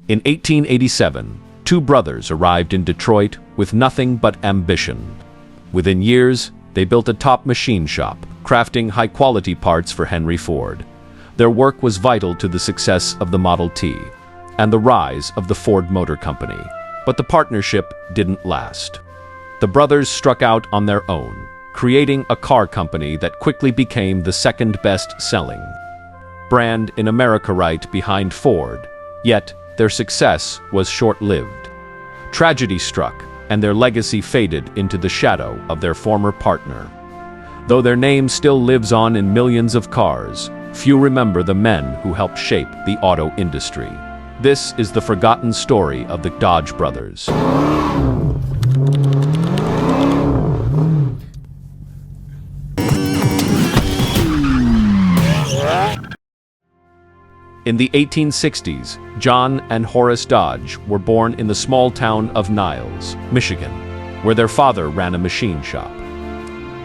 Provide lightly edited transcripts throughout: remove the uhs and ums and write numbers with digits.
In 1887, two brothers arrived in Detroit with nothing but ambition. Within years, they built a top machine shop, crafting high-quality parts for Henry Ford. Their work was vital to the success of the Model T and the rise of the Ford Motor Company. But the partnership didn't last. The brothers struck out on their own, creating a car company that quickly became the second best-selling brand in America right behind Ford. Yet, their success was short-lived. Tragedy struck, and their legacy faded into the shadow of their former partner. Though their name still lives on in millions of cars, few remember the men who helped shape the auto industry. This is the forgotten story of the Dodge brothers. In the 1860s, John and Horace Dodge were born in the small town of Niles, Michigan, where their father ran a machine shop.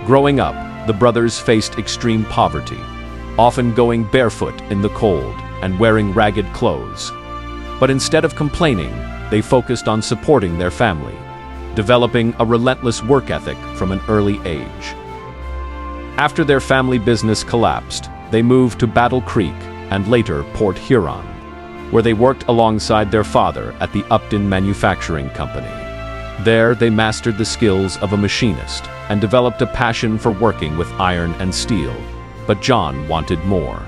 Growing up, the brothers faced extreme poverty, often going barefoot in the cold and wearing ragged clothes. But instead of complaining, they focused on supporting their family, developing a relentless work ethic from an early age. After their family business collapsed, they moved to Battle Creek and later Port Huron, where they worked alongside their father at the Upton Manufacturing Company. There, they mastered the skills of a machinist and developed a passion for working with iron and steel. But John wanted more.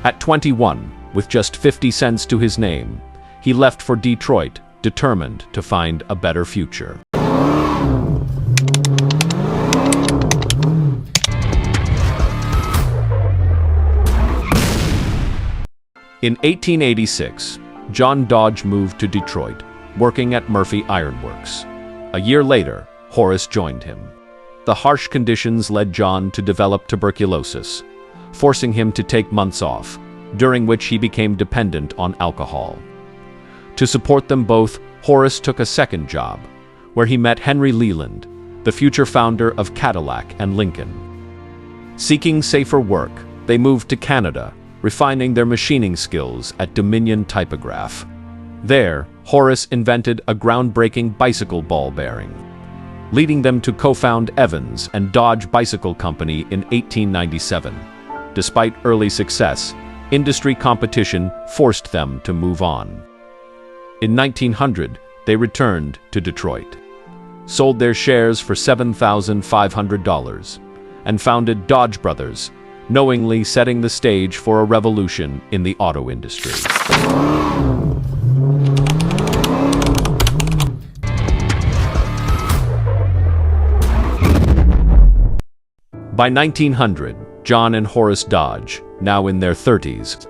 At 21, with just 50 cents to his name, he left for Detroit, determined to find a better future. In 1886, John Dodge moved to Detroit, working at Murphy Iron Works. A year later, Horace joined him. The harsh conditions led John to develop tuberculosis, forcing him to take months off, during which he became dependent on alcohol. To support them both, Horace took a second job, where he met Henry Leland, the future founder of Cadillac and Lincoln. Seeking safer work, they moved to Canada, refining their machining skills at Dominion Typograph. There, Horace invented a groundbreaking bicycle ball bearing, leading them to co-found Evans and Dodge Bicycle Company in 1897. Despite early success, industry competition forced them to move on. In 1900, they returned to Detroit, sold their shares for $7,500, and founded Dodge Brothers, knowingly setting the stage for a revolution in the auto industry. By 1900, John and Horace Dodge, now in their 30s,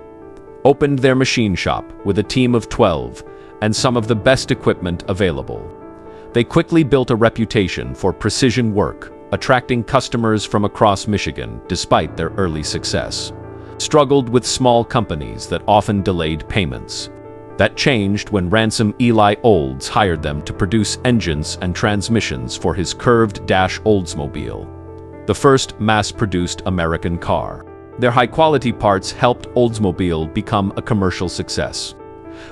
opened their machine shop with a team of 12 and some of the best equipment available. They quickly built a reputation for precision work, attracting customers from across Michigan despite their early success. Struggled with small companies that often delayed payments. That changed when ransom Eli Olds hired them to produce engines and transmissions for his curved dash Oldsmobile, the first mass-produced American car. Their high-quality parts helped Oldsmobile become a commercial success,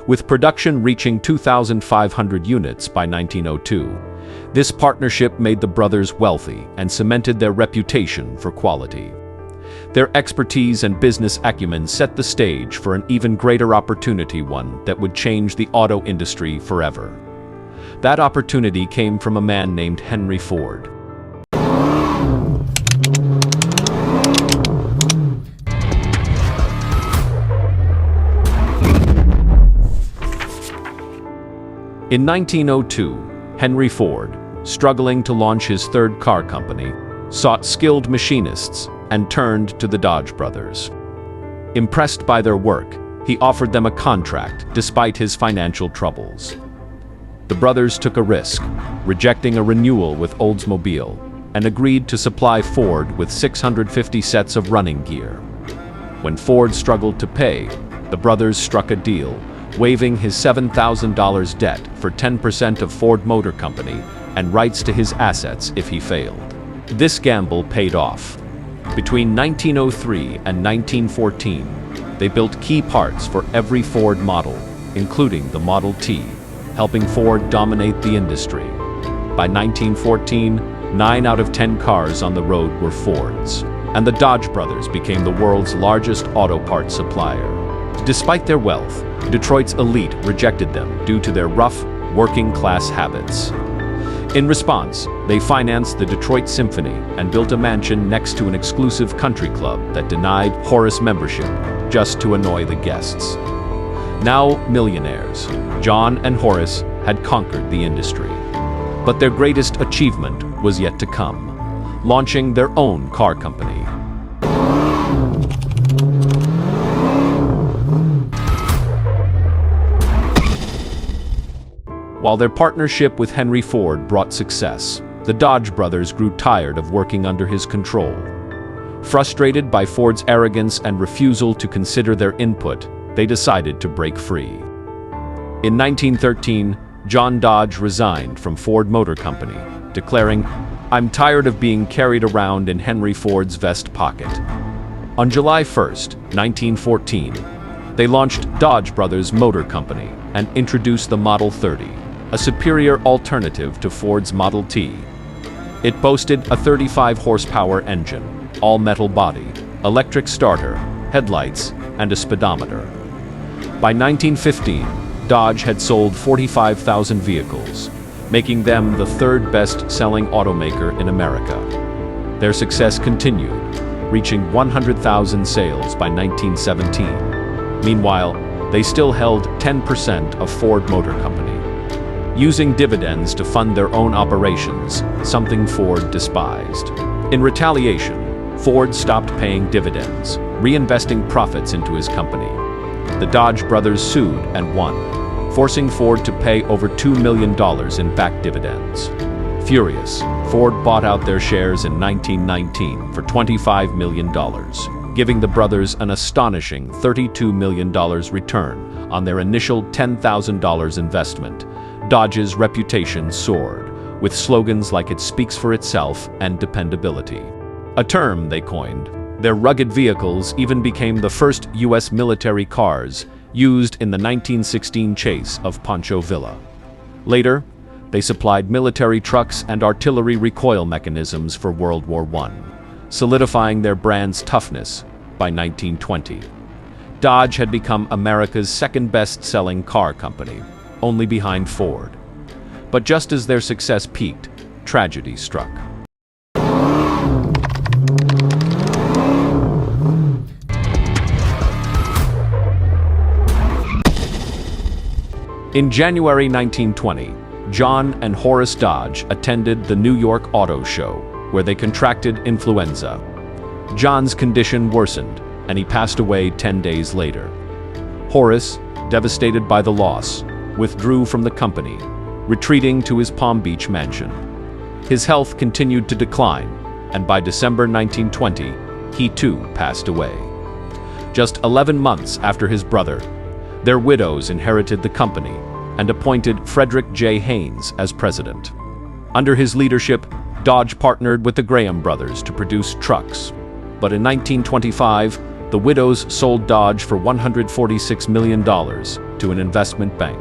with production reaching 2,500 units by 1902. This partnership made the brothers wealthy and cemented their reputation for quality. Their expertise and business acumen set the stage for an even greater opportunity, one that would change the auto industry forever. That opportunity came from a man named Henry Ford. In 1902, Henry Ford, struggling to launch his third car company, sought skilled machinists and turned to the Dodge brothers. Impressed by their work, he offered them a contract despite his financial troubles. The brothers took a risk, rejecting a renewal with Oldsmobile, and agreed to supply Ford with 650 sets of running gear. When Ford struggled to pay, the brothers struck a deal, waiving his $7,000 debt for 10% of Ford Motor Company and rights to his assets if he failed. This gamble paid off. Between 1903 and 1914, they built key parts for every Ford model, including the Model T, helping Ford dominate the industry. By 1914, 9 out of 10 cars on the road were Fords, and the Dodge brothers became the world's largest auto parts supplier. Despite their wealth, Detroit's elite rejected them due to their rough, working-class habits. In response, they financed the Detroit Symphony and built a mansion next to an exclusive country club that denied Horace membership, just to annoy the guests. Now millionaires, John and Horace had conquered the industry. But their greatest achievement was yet to come, launching their own car company. While their partnership with Henry Ford brought success, the Dodge brothers grew tired of working under his control. Frustrated by Ford's arrogance and refusal to consider their input, they decided to break free. In 1913, John Dodge resigned from Ford Motor Company, declaring, "I'm tired of being carried around in Henry Ford's vest pocket." On July 1, 1914, they launched Dodge Brothers Motor Company and introduced the Model 30, a superior alternative to Ford's Model T. It boasted a 35-horsepower engine, all-metal body, electric starter, headlights, and a speedometer. By 1915, Dodge had sold 45,000 vehicles, making them the third best-selling automaker in America. Their success continued, reaching 100,000 sales by 1917. Meanwhile, they still held 10% of Ford Motor Company, using dividends to fund their own operations, something Ford despised. In retaliation, Ford stopped paying dividends, reinvesting profits into his company. The Dodge brothers sued and won, forcing Ford to pay over $2 million in back dividends. Furious, Ford bought out their shares in 1919 for $25 million, giving the brothers an astonishing $32 million return on their initial $10,000 investment. Dodge's reputation soared, with slogans like "It speaks for itself" and "dependability," a term they coined. Their rugged vehicles even became the first U.S. military cars used in the 1916 chase of Pancho Villa. Later, they supplied military trucks and artillery recoil mechanisms for World War I, solidifying their brand's toughness by 1920. Dodge had become America's second best-selling car company, only behind Ford. But just as their success peaked, tragedy struck. In January 1920, John and Horace Dodge attended the New York Auto Show, where they contracted influenza. John's condition worsened, and he passed away 10 days later. Horace, devastated by the loss, withdrew from the company, retreating to his Palm Beach mansion. His health continued to decline, and by December 1920, he too passed away. Just 11 months after his brother, their widows inherited the company and appointed Frederick J. Haynes as president. Under his leadership, Dodge partnered with the Graham brothers to produce trucks. But in 1925, the widows sold Dodge for $146 million to an investment bank.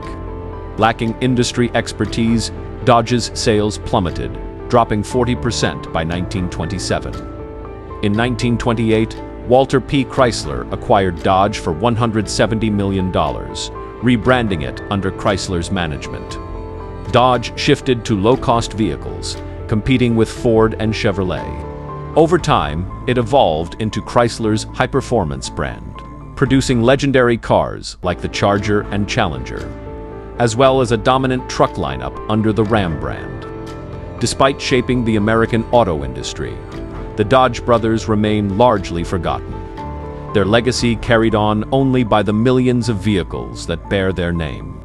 Lacking industry expertise, Dodge's sales plummeted, dropping 40% by 1927. In 1928, Walter P. Chrysler acquired Dodge for $170 million, rebranding it under Chrysler's management. Dodge shifted to low-cost vehicles, competing with Ford and Chevrolet. Over time, it evolved into Chrysler's high-performance brand, producing legendary cars like the Charger and Challenger, as well as a dominant truck lineup under the Ram brand. Despite shaping the American auto industry, the Dodge brothers remain largely forgotten, their legacy carried on only by the millions of vehicles that bear their name.